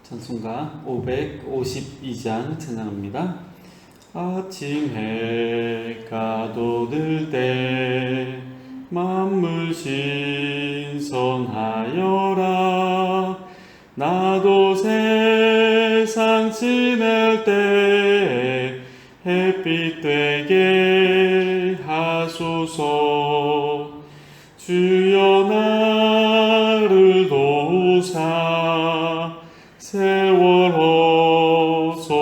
찬송가 552장 찬양합니다. 아침 해가 돋을 때 만물 신성하여라. 나도 세상 지낼 때 햇빛 되게 하소서. 주여 나를 도우사 세월 호송한고서.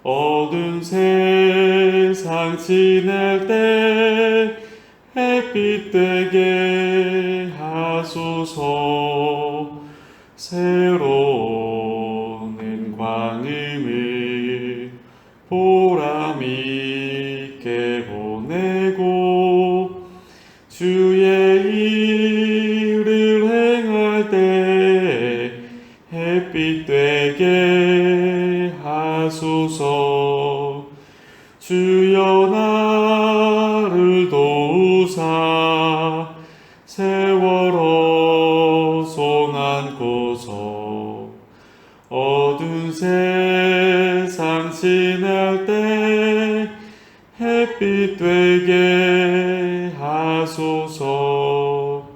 어두운 세상 지낼 때 햇빛 되게 하소서. 새로운 광음을 보람 있게 보내고 주의 일을 행할 때 햇빛 되게 하소서. 주여 나를 도우사 세월 호송한고서. 어두운 세상 지낼 때 햇빛 되게 하소서.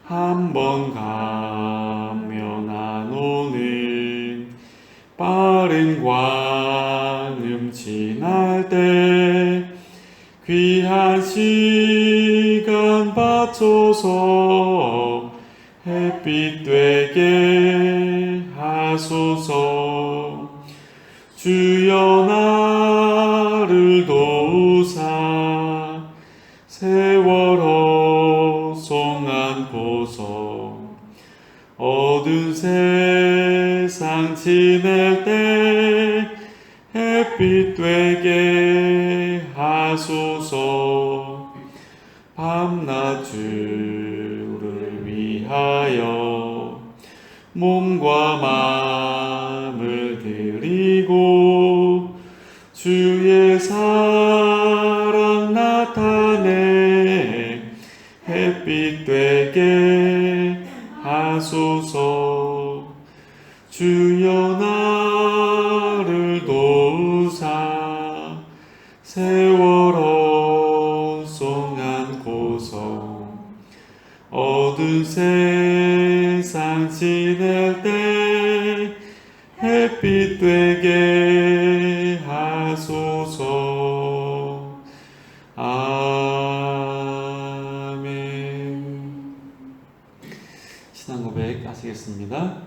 한 번 가면 안 오는 빠른 광음 지날 때 귀한 시간 바쳐서 햇빛 되게 하소서. 주여 나를 도우사 세월 호송한고서. 어두운 세상 지낼 때 햇빛 되게 하소서. 밤낮 주를 위하여 몸과 마음을 드리고 주의 사랑 나타내 햇빛 되게 하소서. 주여 나를 도우사 세월 호송한고서. 어두운 세상 지낼 때 햇빛 되게 하소서. 아멘. 신앙 고백 하시겠습니다.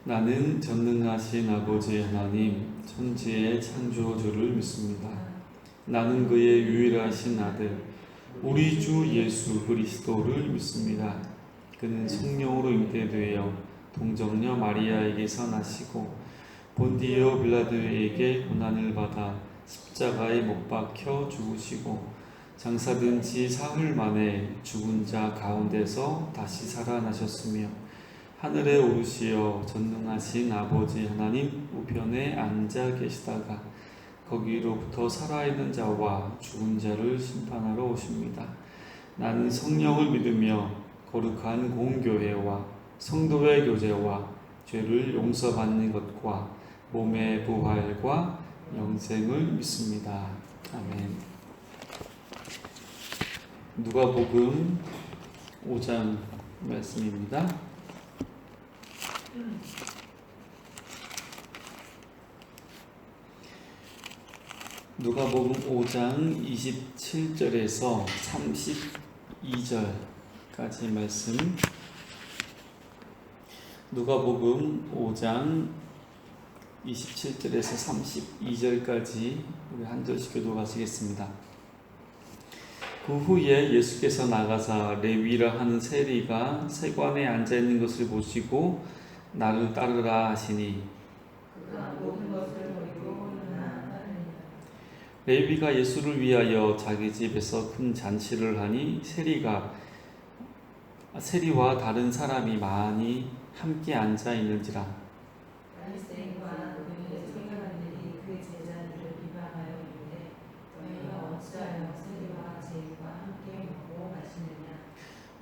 나는 전능하신 아버지 하나님, 천지의 창조주를 믿습니다. 나는 그의 유일하신 아들, 우리 주 예수 그리스도를 믿습니다. 그는 성령으로 잉태되어 동정녀 마리아에게서 나시고 본디오 빌라도에게 고난을 받아 십자가에 못 박혀 죽으시고 장사된 지 사흘 만에 죽은 자 가운데서 다시 살아나셨으며 하늘에 오르시어 전능하신 아버지 하나님 우편에 앉아 계시다가 거기로부터 살아있는 자와 죽은 자를 심판하러 오십니다. 나는 성령을 믿으며 거룩한 공교회와 성도의 교제와 죄를 용서받는 것과 몸의 부활과 영생을 믿습니다. 아멘. 누가복음 5장 말씀입니다. 누가복음 5장 27절에서 32절까지 말씀. 누가복음 5장 27절에서 32절까지 우리 한 절씩 교독하시겠습니다. 그 후에 예수께서 나가사 레위라 하는 세리가 세관에 앉아 있는 것을 보시고 나를 따르라 하시니 레위가 예수를 위하여 자기 집에서 큰 잔치를 하니 세리와 다른 사람이 많이 함께 앉아 있는지라. 바리새인과 그의 서기관들이 그 제자들을 비방하여 이르되 너희가 어찌하여 세리와 죄인과 함께 먹고 마시느냐.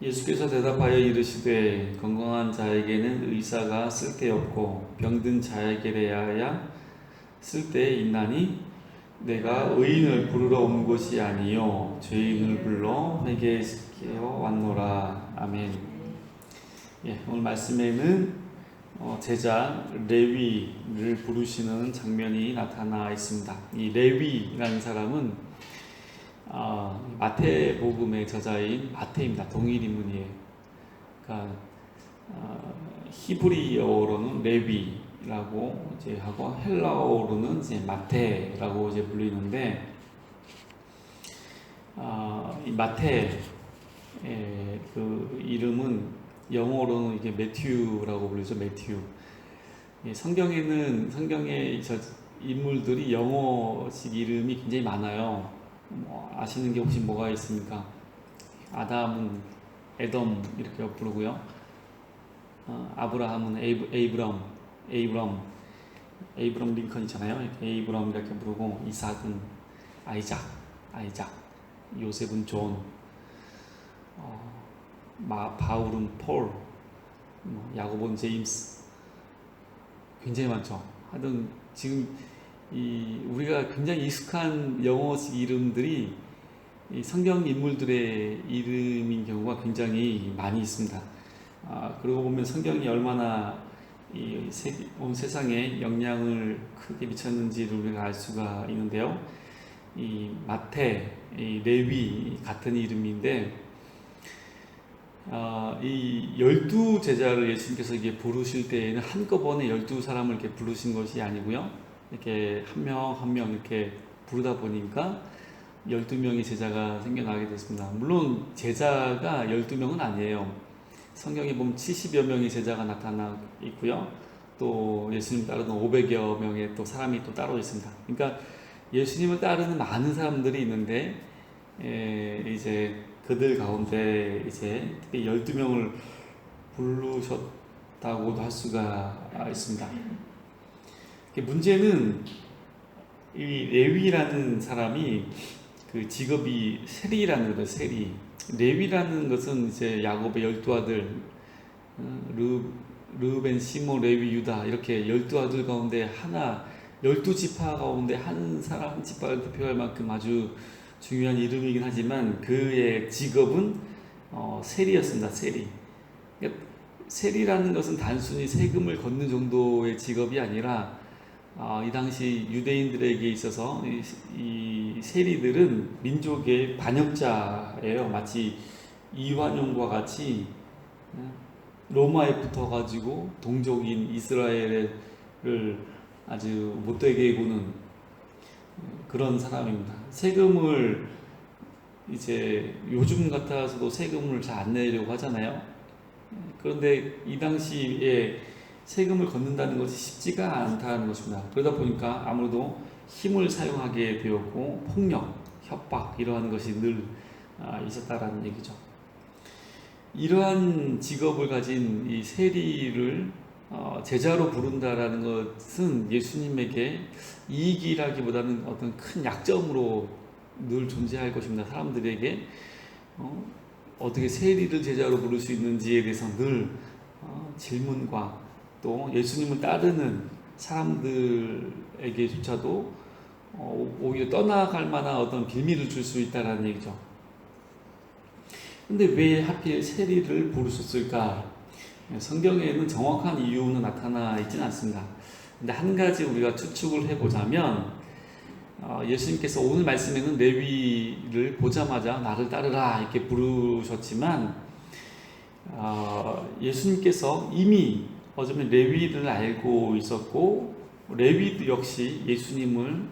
예수께서 대답하여 이르시되 건강한 자에게는 의사가 쓸데없고 병든 자에게야 쓸데 있나니 내가 의인을 부르러 온 것이 아니요 죄인을 불러 회개시켜 왔노라. 아멘. 예, 오늘 말씀에는 제자 레위를 부르시는 장면이 나타나 있습니다. 이 레위라는 사람은 마태복음의 저자인 마태입니다. 동일 인물이에요. 그러니까 히브리어로는 레위라고 이제 하고 헬라어로는 이제 마태라고 이제 불리는데 이 마태의 그 이름은 영어로는 이게 매튜라고 부르죠. 매튜. 성경의 인물들이 영어식 이름이 굉장히 많아요. 아시는 게 혹시 뭐가 있습니까? 아담은 에덤 이렇게 부르고요. 아브라함은 에이브럼 링컨이잖아요. 에이브럼 이렇게 부르고, 이삭은 아이작, 요셉은 존, 바울은 폴, 야고보는 제임스. 굉장히 많죠. 하여튼 지금 우리가 굉장히 익숙한 영어식 이름들이 이 성경 인물들의 이름인 경우가 굉장히 많이 있습니다. 그러고 보면 성경이 얼마나 온 세상에 영향을 크게 미쳤는지를 우리가 알 수가 있는데요. 이 마태, 이 레위 같은 이름인데, 이 12제자를 예수님께서 이게 부르실 때에는 한꺼번에 12사람을 이렇게 부르신 것이 아니고요. 이렇게 한 명 한 명 이렇게 부르다 보니까 12명의 제자가 생겨나게 됐습니다. 물론 제자가 12명은 아니에요. 성경에 보면 70여 명의 제자가 나타나 있고요. 또 예수님 따르는 500여 명의 또 사람이 또 따로 있습니다. 그러니까 예수님을 따르는 많은 사람들이 있는데, 이제 그들 가운데 이제 12명을 부르셨다고도 할 수가 있습니다. 문제는 이 레위라는 사람이 그 직업이 세리라는 거죠. 세리. 레위라는 것은 이제 야곱의 12아들, 르벤, 시몬, 레위, 유다, 이렇게 12아들 가운데 하나, 12지파 가운데 한 사람, 한 지파를 대표할 만큼 아주 중요한 이름이긴 하지만 그의 직업은 세리였습니다. 세리. 그러니까 세리라는 것은 단순히 세금을 걷는 정도의 직업이 아니라, 이 당시 유대인들에게 있어서 이 세리들은 민족의 반역자예요. 마치 이완용과 같이 로마에 붙어가지고 동족인 이스라엘을 아주 못되게 구는 그런 사람입니다. 세금을 이제 요즘 같아서도 세금을 잘 안 내려고 하잖아요. 그런데 이 당시에 세금을 걷는다는 것이 쉽지가 않다는 것입니다. 그러다 보니까 아무래도 힘을 사용하게 되었고, 폭력, 협박 이러한 것이 늘 있었다라는 얘기죠. 이러한 직업을 가진 이 세리를 제자로 부른다라는 것은 예수님에게 이익이라기보다는 어떤 큰 약점으로 늘 존재할 것입니다. 사람들에게 어떻게 세리를 제자로 부를 수 있는지에 대해서 늘 질문과, 또 예수님을 따르는 사람들에게조차도 오히려 떠나갈 만한 어떤 비밀을 줄 수 있다는 얘기죠. 근데 왜 하필 세리를 부르셨을까? 성경에는 정확한 이유는 나타나 있지는 않습니다. 근데 한 가지 우리가 추측을 해보자면, 예수님께서 오늘 말씀에는 레위를 보자마자 나를 따르라 이렇게 부르셨지만, 예수님께서 이미 어쩌면 레위를 알고 있었고, 레위도 역시 예수님을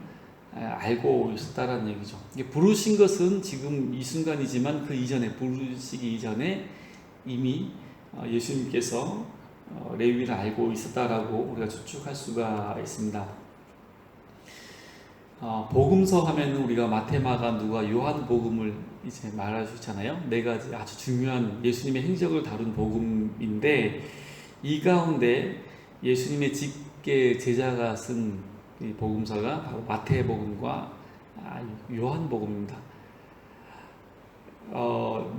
알고 있었다라는 얘기죠. 부르신 것은 지금 이 순간이지만 그 이전에, 부르시기 이전에 이미 예수님께서 레위를 알고 있었다라고 우리가 추측할 수가 있습니다. 복음서 하면은 우리가 마태, 마가, 누가, 요한 복음을 이제 말할 수 있잖아요. 네 가지 아주 중요한 예수님의 행적을 다룬 복음인데, 이 가운데 예수님의 직계 제자가 쓴 이 복음서가 바로 마태복음과 요한복음입니다.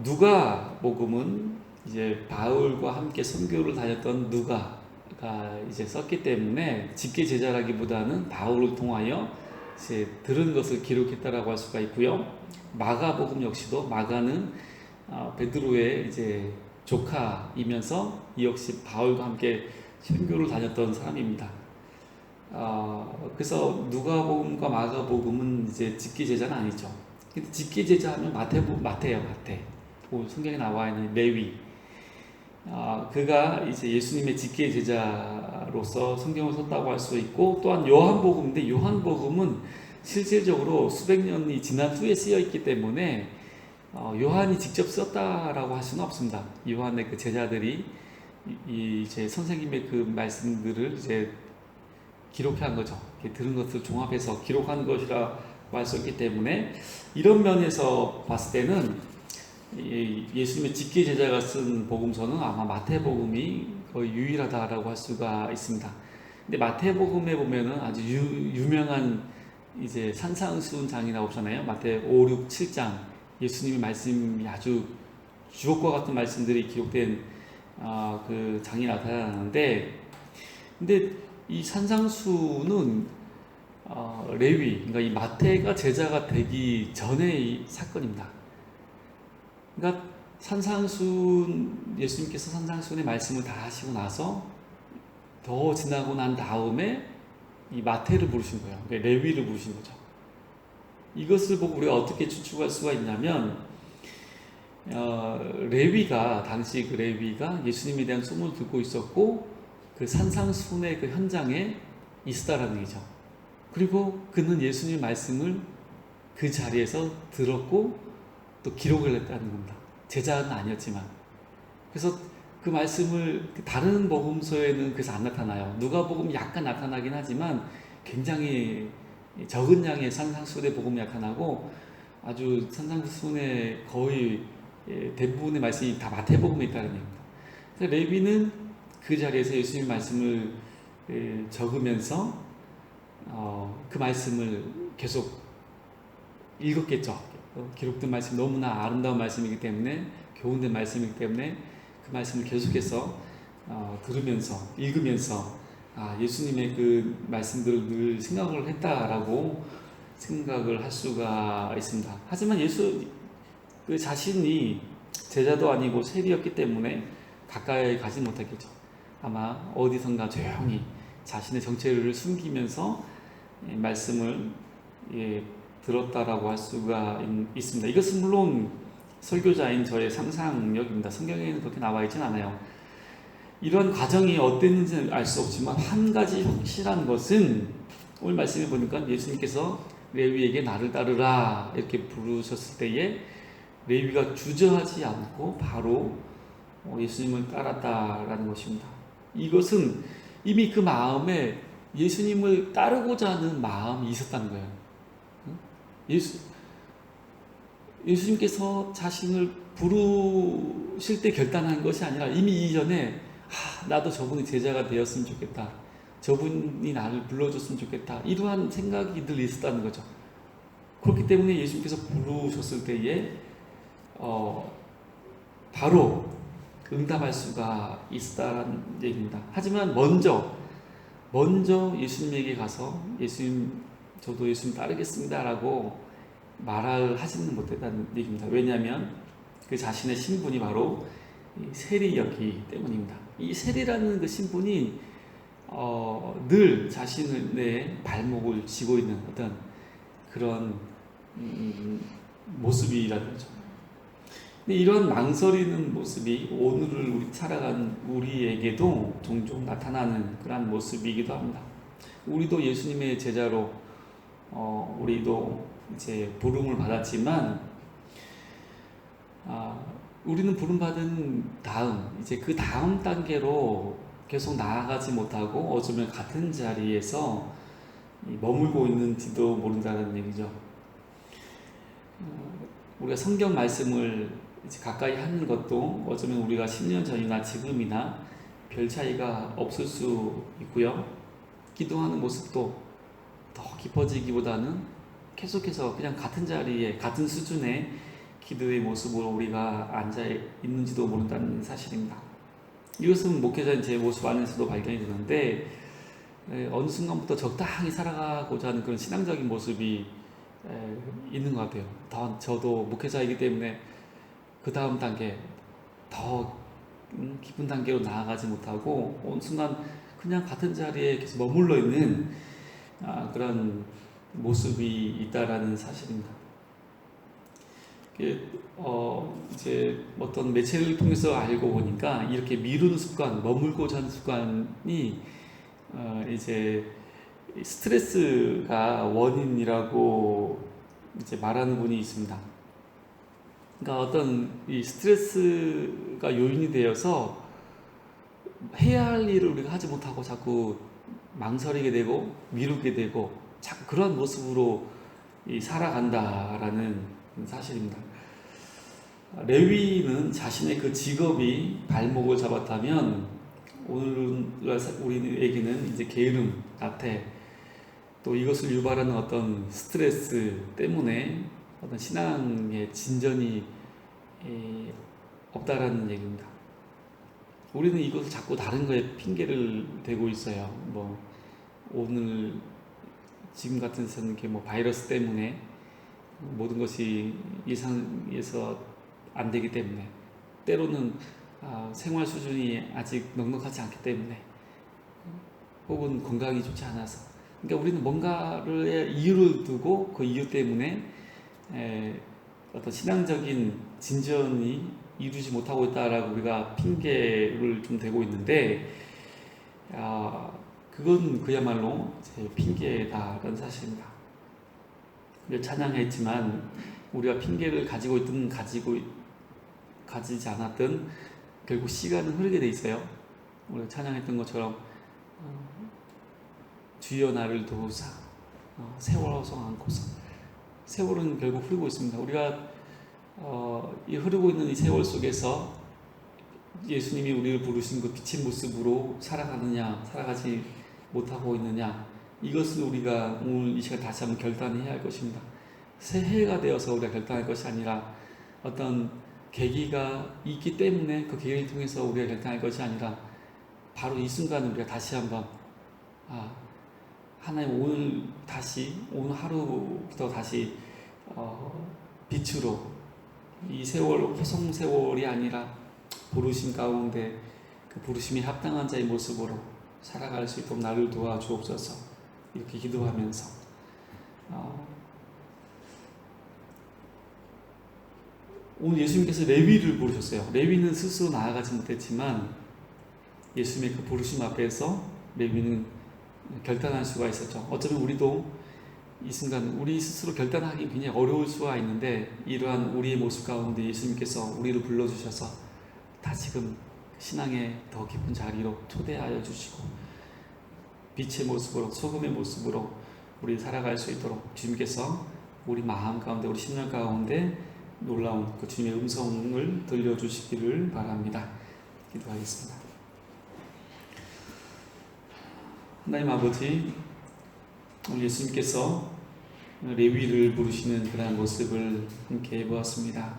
누가복음은 이제 바울과 함께 선교를 다녔던 누가가 이제 썼기 때문에 직계 제자라기보다는 바울을 통하여 이제 들은 것을 기록했다라고 할 수가 있고요. 마가복음 역시도 마가는 베드로의 이제 조카이면서 이 역시 바울과 함께 선교를 다녔던 사람입니다. 그래서 누가복음과 마가복음은 이제 직계 제자는 아니죠. 근데 직계 제자하면 마태예요. 성경에 나와 있는 레위. 그가 이제 예수님의 직계 제자로서 성경을 썼다고 할 수 있고, 또한 요한복음인데 요한복음은 실질적으로 수백 년이 지난 후에 쓰여 있기 때문에 요한이 직접 썼다라고 할 수는 없습니다. 요한의 그 제자들이 이제 선생님의 그 말씀들을 이제 기록한 거죠. 들은 것을 종합해서 기록한 것이라고 할 수 있기 때문에 이런 면에서 봤을 때는 예수님의 직계 제자가 쓴 복음서는 아마 마태복음이 거의 유일하다라고 할 수가 있습니다. 근데 마태복음에 보면은 아주 유명한 이제 산상수훈장이 나오잖아요. 마태 5, 6, 7장 예수님의 말씀이 아주 주옥과 같은 말씀들이 기록된 그 장이 나타나는데, 근데 이 산상수는 레위, 그러니까 이 마태가 제자가 되기 전의 사건입니다. 그러니까 예수님께서 산상수훈의 말씀을 다 하시고 나서 더 지나고 난 다음에 이 마태를 부르신 거예요. 그러니까 레위를 부르신 거죠. 이것을 보고 우리가 어떻게 추측할 수가 있냐면, 당시 그 레위가 예수님에 대한 소문을 듣고 있었고, 그 산상수훈의 그 현장에 있었다라는 얘기죠. 그리고 그는 예수님의 말씀을 그 자리에서 들었고 또 기록을 했다는 겁니다. 제자는 아니었지만. 그래서 그 말씀을 다른 복음서에는 그래서 안 나타나요. 누가복음 약간 나타나긴 하지만 굉장히 적은 양의 산상수훈의 복음이 나타나고, 아주 산상수훈의 거의 대부분의 말씀이 다 마태복음에 있다는 얘기입니다. 그래서 레위는 그 자리에서 예수님 말씀을 적으면서 그 말씀을 계속 읽었겠죠. 기록된 말씀이 너무나 아름다운 말씀이기 때문에, 교훈된 말씀이기 때문에 그 말씀을 계속해서 들으면서 읽으면서 예수님의 그 말씀들을 늘 생각을 했다라고 생각을 할 수가 있습니다. 하지만 예수 그 자신이 제자도 아니고 세리였기 때문에 가까이 가지 못했겠죠. 아마 어디선가 조용히 자신의 정체를 숨기면서 말씀을 들었다라고 할 수가 있습니다. 이것은 물론 설교자인 저의 상상력입니다. 성경에는 그렇게 나와 있진 않아요. 이런 과정이 어땠는지는 알 수 없지만 한 가지 확실한 것은, 오늘 말씀해 보니까 예수님께서 레위에게 나를 따르라 이렇게 부르셨을 때에 레위가 주저하지 않고 바로 예수님을 따랐다라는 것입니다. 이것은 이미 그 마음에 예수님을 따르고자 하는 마음이 있었다는 거예요. 예수님께서 자신을 부르실 때 결단한 것이 아니라 이미 이전에 나도 저분이 제자가 되었으면 좋겠다, 저분이 나를 불러줬으면 좋겠다, 이러한 생각이 늘 있었다는 거죠. 그렇기 때문에 예수님께서 부르셨을 때에 바로 응답할 수가 있었다는 얘기입니다. 하지만 먼저 예수님에게 가서 저도 예수님 따르겠습니다 라고 말을 하지는 못했다는 얘기입니다. 왜냐하면 그 자신의 신분이 바로 세리였기 때문입니다. 이 세리라는 그 신분이 늘 자신의 발목을 쥐고 있는 어떤 그런 모습이라는 거죠. 근데 이런 망설이는 모습이 오늘을 살아가는 우리에게도 종종 나타나는 그런 모습이기도 합니다. 우리도 예수님의 제자로 우리도 이제 부름을 받았지만, 우리는 부름받은 다음 이제 그 다음 단계로 계속 나아가지 못하고 어쩌면 같은 자리에서 머물고 있는지도 모른다는 얘기죠. 우리가 성경 말씀을 이제 가까이 하는 것도 어쩌면 우리가 10년 전이나 지금이나 별 차이가 없을 수 있고요. 기도하는 모습도 더 깊어지기보다는 계속해서 그냥 같은 자리에, 같은 수준의 기도의 모습으로 우리가 앉아 있는지도 모른다는 사실입니다. 이것은 목회자인 제 모습 안에서도 발견이 되는데 어느 순간부터 적당히 살아가고자 하는 그런 신앙적인 모습이 있는 것 같아요. 저도 목회자이기 때문에 그 다음 단계 더 깊은 단계로 나아가지 못하고 어느 순간 그냥 같은 자리에 계속 머물러 있는 그런 모습이 있다라는 사실입니다. 이제 어떤 매체를 통해서 알고 보니까 이렇게 미루는 습관, 머물고자 하는 습관이 이제 스트레스가 원인이라고 이제 말하는 분이 있습니다. 그러니까 어떤 이 스트레스가 요인이 되어서 해야 할 일을 우리가 하지 못하고 자꾸 망설이게 되고 미루게 되고 자꾸 그런 모습으로 살아간다라는 사실입니다. 레위는 자신의 그 직업이 발목을 잡았다면 오늘 우리에게는 이제 게으름, 나태, 또 이것을 유발하는 어떤 스트레스 때문에 어떤 신앙의 진전이 없다라는 얘기입니다. 우리는 이것을 자꾸 다른 거에 핑계를 대고 있어요. 뭐 오늘 지금 같은 데서는 이렇게 뭐 바이러스 때문에 모든 것이 예상에서 안 되기 때문에, 때로는 생활 수준이 아직 넉넉하지 않기 때문에, 혹은 건강이 좋지 않아서. 그러니까 우리는 뭔가를 이유를 두고 그 이유 때문에 어떤 신앙적인 진전이 이루지 못하고 있다라고 우리가 핑계를 좀 대고 있는데, 그건 그야말로 제 핑계다라는 사실입니다. 찬양했지만 우리가 핑계를 가지고 있든 가지지 않았든 결국 시간은 흐르게 돼 있어요. 우리가 찬양했던 것처럼 주여 나를 도우사 세월호성 안고서, 세월은 결국 흐르고 있습니다. 우리가 이 흐르고 있는 이 세월 속에서 예수님이 우리를 부르신 그 빛의 모습으로 살아가느냐, 살아가지 못하고 있느냐, 이것을 우리가 오늘 이 시간 다시 한번 결단해야 할 것입니다. 새해가 되어서 우리가 결단할 것이 아니라 어떤 계기가 있기 때문에 그 계기를 통해서 우리가 결단할 것이 아니라 바로 이 순간 우리가 다시 한번 하나님 오늘 하루부터 다시 빛으로 이 세월 회송 세월이 아니라 부르심 가운데 그 부르심이 합당한 자의 모습으로 살아갈 수 있도록 나를 도와주옵소서. 이렇게 기도하면서 오늘 예수님께서 레위를 부르셨어요. 레위는 스스로 나아가지 못했지만 예수님의 그 부르심 앞에서 레위는 결단할 수가 있었죠. 어쩌면 우리도 이 순간 우리 스스로 결단하기 굉장히 어려울 수가 있는데, 이러한 우리의 모습 가운데 예수님께서 우리를 불러주셔서 다시금 신앙의 더 깊은 자리로 초대하여 주시고 빛의 모습으로, 소금의 모습으로 우리 살아갈 수 있도록 주님께서 우리 마음 가운데, 우리 심령 가운데 놀라운 그 주님의 음성을 들려주시기를 바랍니다. 기도하겠습니다. 하나님 아버지, 우리 예수님께서 레위를 부르시는 그런 모습을 함께 보았습니다.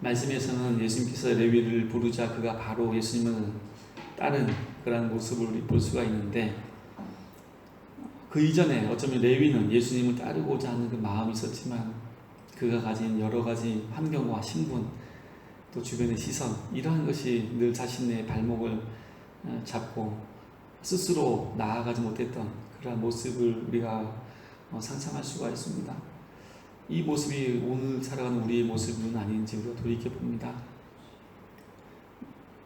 말씀에서는 예수님께서 레위를 부르자 그가 바로 예수님을 따른 그런 모습을 우리 볼 수가 있는데, 그 이전에 어쩌면 레위는 예수님을 따르고자 하는 그 마음이 있었지만 그가 가진 여러 가지 환경과 신분, 또 주변의 시선, 이러한 것이 늘 자신의 발목을 잡고 스스로 나아가지 못했던 그런 모습을 우리가 상상할 수가 있습니다. 이 모습이 오늘 살아가는 우리의 모습은 아닌지 우리가 돌이켜봅니다.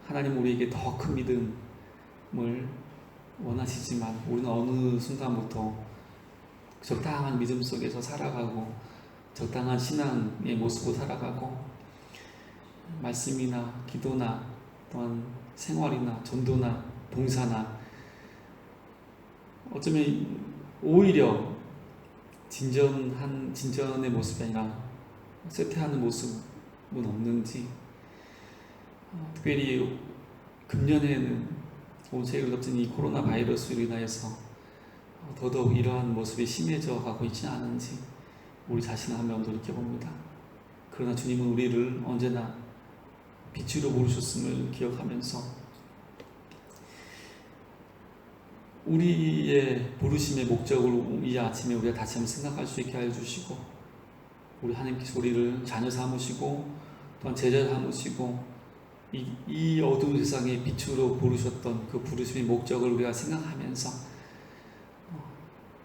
하나님 우리에게 더 큰 믿음을 원하시지만 우리는 어느 순간부터 적당한 믿음 속에서 살아가고 적당한 신앙의 모습으로 살아가고 말씀이나 기도나 또한 생활이나 전도나 봉사나 어쩌면 오히려 진전의 모습이 아니라 쇠퇴하는 모습은 없는지, 특별히 금년에는 온 세계를 덮친 이 코로나 바이러스로 인하여서 더더욱 이러한 모습이 심해져 가고 있지 않은지 우리 자신을 한번 돌이켜봅니다. 그러나 주님은 우리를 언제나 빛으로 부르셨음을 기억하면서 우리의 부르심의 목적을 이 아침에 우리가 다시 한번 생각할 수 있게 하여 주시고, 우리 하나님께서 우리를 자녀 삼으시고 또한 제자 삼으시고 이 어두운 세상에 빛으로 부르셨던 그 부르심의 목적을 우리가 생각하면서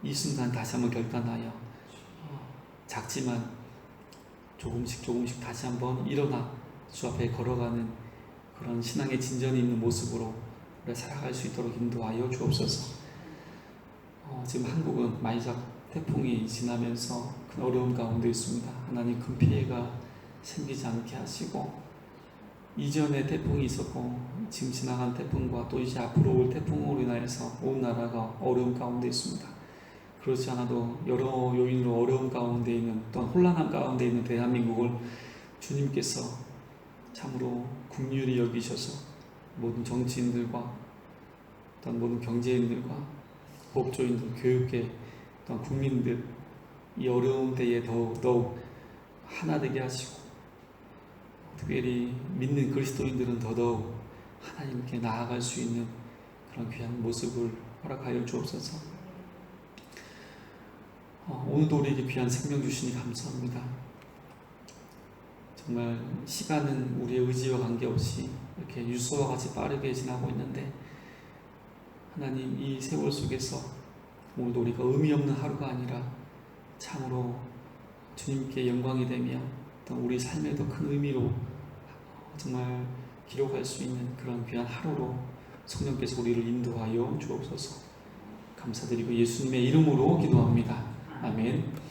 이 순간 다시 한번 결단하여 작지만 조금씩 다시 한번 일어나 주 앞에 걸어가는 그런 신앙의 진전이 있는 모습으로 우리가 살아갈 수 있도록 인도하여 주옵소서. 지금 한국은 마이삭 태풍이 지나면서 큰 어려움 가운데 있습니다. 하나님 큰 피해가 생기지 않게 하시고, 이전에 태풍이 있었고 지금 지나간 태풍과 또 이제 앞으로 올 태풍으로 인하여서 온 나라가 어려움 가운데 있습니다. 그렇지 않아도 여러 요인으로 어려움 가운데 있는, 또한 혼란한 가운데 있는 대한민국을 주님께서 참으로 긍휼히 여기셔서 모든 정치인들과 또한 모든 경제인들과 법조인들, 교육계, 또한 국민들 이 어려운 때에 더욱 하나 되게 하시고, 특별히 믿는 그리스도인들은 더더욱 하나님께 나아갈 수 있는 그런 귀한 모습을 허락하여 주옵소서. 오늘도 우리에게 귀한 생명 주시니 감사합니다. 정말 시간은 우리의 의지와 관계없이 이렇게 유서와 같이 빠르게 지나고 있는데, 하나님 이 세월 속에서 오늘도 우리가 의미 없는 하루가 아니라 참으로 주님께 영광이 되며 또 우리 삶에 더 큰 의미로 정말 기록할 수 있는 그런 귀한 하루로 성령께서 우리를 인도하여 주옵소서. 감사드리고 예수님의 이름으로 기도합니다. 아멘.